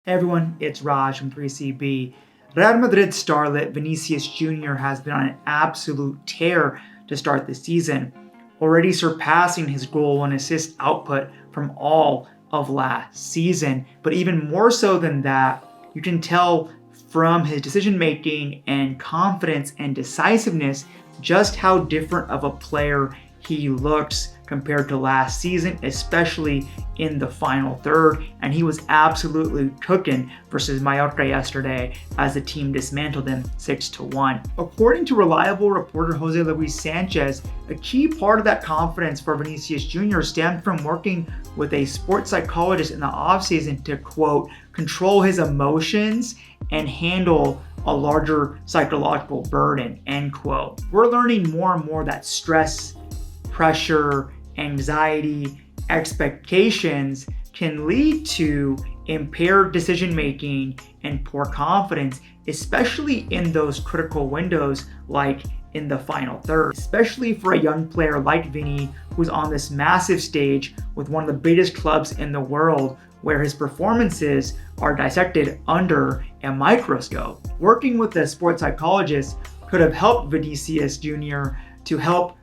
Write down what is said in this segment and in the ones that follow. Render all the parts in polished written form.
Hey everyone, it's Raj from 3CB. Real Madrid starlet Vinicius Jr. has been on an absolute tear to start the season, already surpassing his goal and assist output from all of last season. But even more so than that, you can tell from his decision making and confidence and decisiveness just how different of a player he looks compared to last season, especially in the final third. And he was absolutely cooking versus Mallorca yesterday as the team dismantled them 6-1. According to reliable reporter Jose Luis Sanchez, a key part of that confidence for Vinicius Jr. stemmed from working with a sports psychologist in the offseason to, quote, control his emotions and handle a larger psychological burden, end quote. We're learning more and more that stress, pressure, anxiety, expectations can lead to impaired decision making and poor confidence, especially in those critical windows like in the final third, especially for a young player like Vini, who's on this massive stage with one of the biggest clubs in the world, where his performances are dissected under a microscope. Working with a sports psychologist could have helped Vinicius Jr. to help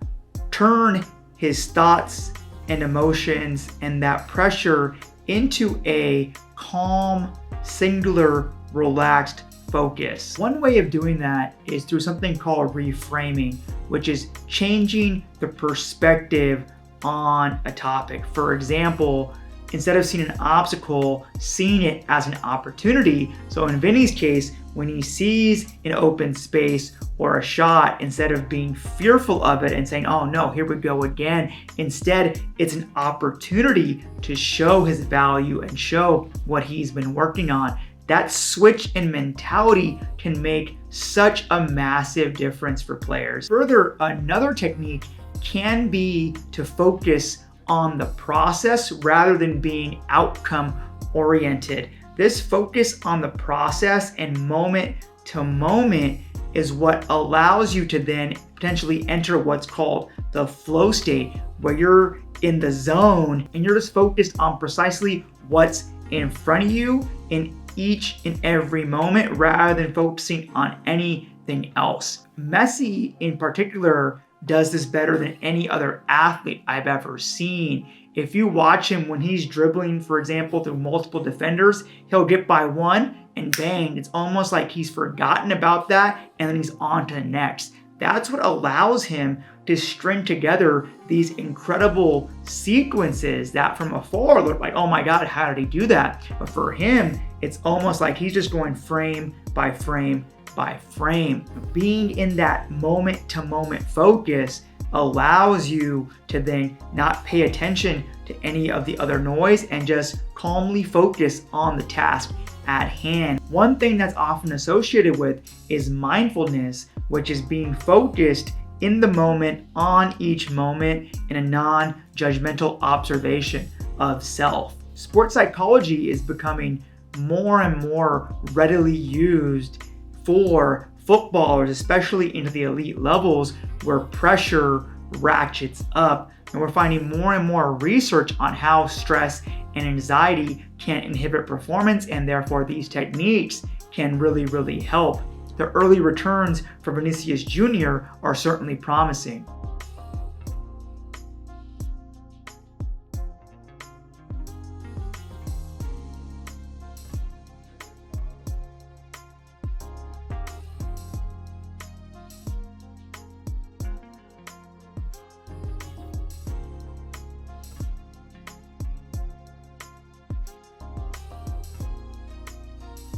turn his thoughts and emotions and that pressure into a calm, singular, relaxed focus. One way of doing that is through something called reframing, which is changing the perspective on a topic. For example, instead of seeing an obstacle, seeing it as an opportunity. So in Vinny's case, when he sees an open space or a shot, instead of being fearful of it and saying, oh no, here we go again, instead it's an opportunity to show his value and show what he's been working on. That switch in mentality can make such a massive difference for players. Further, another technique can be to focus on the process rather than being outcome oriented. This focus on the process and moment to moment is what allows you to then potentially enter what's called the flow state, where you're in the zone and you're just focused on precisely what's in front of you in each and every moment rather than focusing on anything else. Messi in particular does this better than any other athlete I've ever seen. If you watch him when he's dribbling, for example, through multiple defenders, he'll get by one and bang, it's almost like he's forgotten about that and then he's on to the next. That's what allows him to string together these incredible sequences that from afar look like, oh my God, how did he do that? But for him, it's almost like he's just going frame by frame by frame. Being in that moment to moment focus allows you to then not pay attention to any of the other noise and just calmly focus on the task at hand. One thing that's often associated with is mindfulness, which is being focused in the moment on each moment in a non-judgmental observation of self. Sports psychology is becoming more and more readily used for footballers, especially into the elite levels where pressure ratchets up. And we're finding more and more research on how stress and anxiety can inhibit performance, and therefore these techniques can really help. The early returns for Vinicius Jr. are certainly promising.